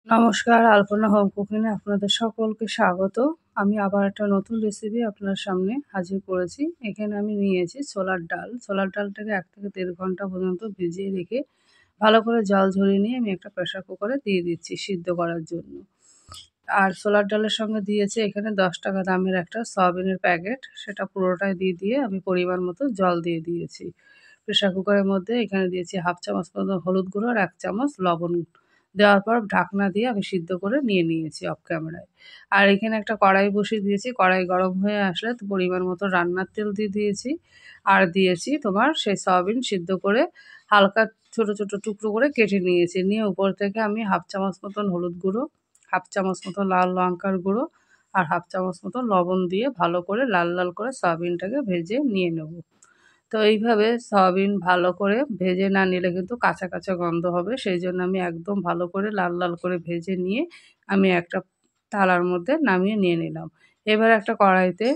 নমস্কার, আলপনা হোম কুকিংয়ে আপনাদের সকলকে স্বাগত। আমি আবার একটা নতুন রেসিপি আপনার সামনে হাজির করেছি। এখানে আমি নিয়েছি ছোলার ডাল। ছোলার ডালটাকে ১ থেকে ১.৫ ঘন্টা পর্যন্ত ভিজিয়ে রেখে ভালো করে জল ঝরিয়ে নিয়ে আমি একটা প্রেসার কুকারে দিয়ে দিচ্ছি সিদ্ধ করার জন্য। আর ছোলার ডালের সঙ্গে দিয়েছি এখানে ১০ টাকা দামের একটা সয়াবিনের প্যাকেট। সেটা পুরোটাই দিয়ে আমি পরিমাণ মতো জল দিয়ে দিয়েছি। প্রেসার কুকারের মধ্যে এখানে দিয়েছি 1/2 চামচ মতো হলুদ গুঁড়ো আর ১ চামচ লবণ। দেওয়ার পর ঢাকনা দিয়ে আমি সিদ্ধ করে নিয়েছি অফ ক্যামেরায়। আর এখানে একটা কড়াই বসিয়ে দিয়েছি। কড়াই গরম হয়ে আসলে পরিমাণ মতো রান্নার তেল দিয়ে দিয়েছি। আর দিয়েছি তোমার সেই সয়াবিন সিদ্ধ করে হালকা ছোট, ছোট টুকরো করে কেটে নিয়েছি। নিয়ে উপর থেকে আমি 1/2 চামচ মতন হলুদ গুঁড়ো, 1/2 চামচ মতো লাল লঙ্কার গুঁড়ো আর 1/2 চামচ মতো লবণ দিয়ে ভালো করে লাল, লাল করে সয়াবিনটাকে ভেজে নিয়ে নেব। তো এইভাবে সয়াবিন ভালো করে ভেজে না নিলে কিন্তু কাঁচা, কাঁচা গন্ধ হবে। সেইজন্য আমি একদম ভালো করে লাল, লাল করে ভেজে নিয়ে আমি একটা থালার মধ্যে নামিয়ে নিয়ে নিলাম। এবার একটা কড়াইতে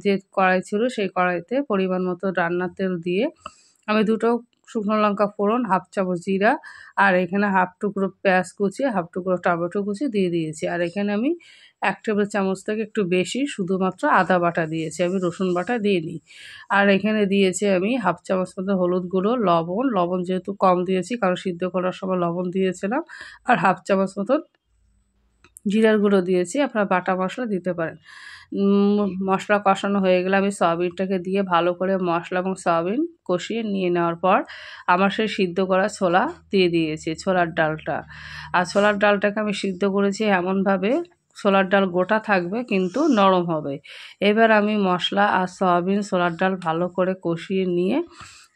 যে কড়াই ছিল সেই কড়াইতে পরিমাণ মতো রান্নার তেল দিয়ে আমি ২ টো শুকনো লঙ্কা ফোড়ন, 1/2 চামচ জিরা আর এখানে 1/2 টুকরো পেঁয়াজ কুচি, 1/2 টুকরো টমেটো কুচি দিয়ে দিয়েছি। আর এখানে আমি ১ টেবিল চামচ থেকে একটু বেশি শুধুমাত্র আদা বাটা দিয়েছি। আমি রসুন বাটা দিইনি। আর এখানে দিয়েছি আমি 1/2 চামচ মতো হলুদ গুঁড়ো, লবণ যেহেতু কম দিয়েছি কারণ সিদ্ধ করার সময় লবণ দিয়েছিলাম। আর 1/2 চামচ মতন জিরার গুঁড়ো দিয়েছি। আপনারা বাটা মশলা দিতে পারেন। মশলা কষানো হয়ে গেলে আমি সয়াবিনটাকে দিয়ে ভালো করে মশলা এবং সয়াবিন কষিয়ে নিয়ে নেওয়ার পর আমার সেই সিদ্ধ করা ছোলা দিয়ে দিয়েছি, ছোলার ডালটা। আর ছোলার ডালটাকে আমি সিদ্ধ করেছি এমনভাবে ছোলার ডাল গোটা থাকবে কিন্তু নরম হবে। এবার আমি মশলা আর সয়াবিন, ছোলার ডাল ভালো করে কষিয়ে নিয়ে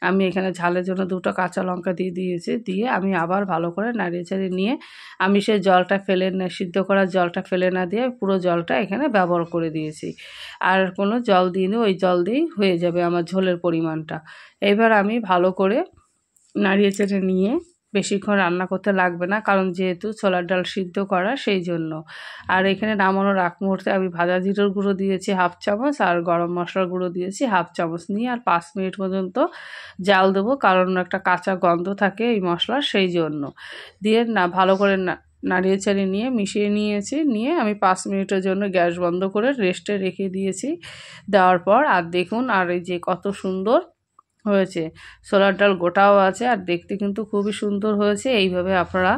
আমি এখানে ঝালের জন্য ২ টা কাঁচা লঙ্কা দিয়ে দিয়েছি। দিয়ে আমি আবার ভালো করে নাড়িয়ে চাড়িয়ে নিয়ে আমি সেই জলটা ফেলে না সিদ্ধ করার জলটা ফেলে না দিয়ে পুরো জলটা এখানে ব্যবহার করে দিয়েছি। আর কোনো জল দিইনি, ওই জল দিয়েই হয়ে যাবে আমার ঝোলের পরিমাণটা। এবার আমি ভালো করে নাড়িয়ে চেড়ে নিয়ে বেশিক্ষণ রান্না করতে লাগবে না কারণ যেহেতু ছোলার ডাল সিদ্ধ করা সেই জন্য। আর এখানে নামানোর আগ মুহূর্তে আমি ভাজা জিরার গুঁড়ো দিয়েছি 1/2 চামচ আর গরম মশলার গুঁড়ো দিয়েছি 1/2 চামচ নিয়ে আর 5 মিনিট পর্যন্ত জাল দেবো কারণ একটা কাঁচা গন্ধ থাকে এই মশলার সেই জন্য। দিয়ে ভালো করে নাড়িয়ে চাড়িয়ে নিয়ে মিশিয়ে নিয়েছি। নিয়ে আমি 5 মিনিটের জন্য গ্যাস বন্ধ করে রেস্টে রেখে দিয়েছি। দেওয়ার পর আর দেখুন আর এই যে কত সুন্দর হয়েছে। ছোলার ডাল গোটাও আছে আর দেখতে কিন্তু খুবই সুন্দর হয়েছে। এইভাবে আপনারা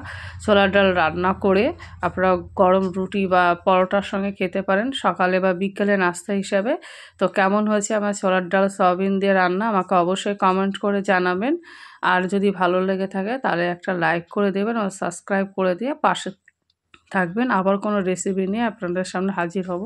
ছোলার ডাল রান্না করে আপনারা গরম রুটি বা পরোটার সঙ্গে খেতে পারেন সকালে বা বিকেলে নাস্তা হিসাবে। তো কেমন হয়েছে আমার ছোলার ডাল সয়াবিন দিয়ে রান্না আমাকে অবশ্যই কমেন্ট করে জানাবেন। আর যদি ভালো লেগে থাকে তাহলে একটা লাইক করে দেবেন ও সাবস্ক্রাইব করে দিয়ে পাশে থাকবেন। আবার কোনো রেসিপি নিয়ে আপনাদের সামনে হাজির হব।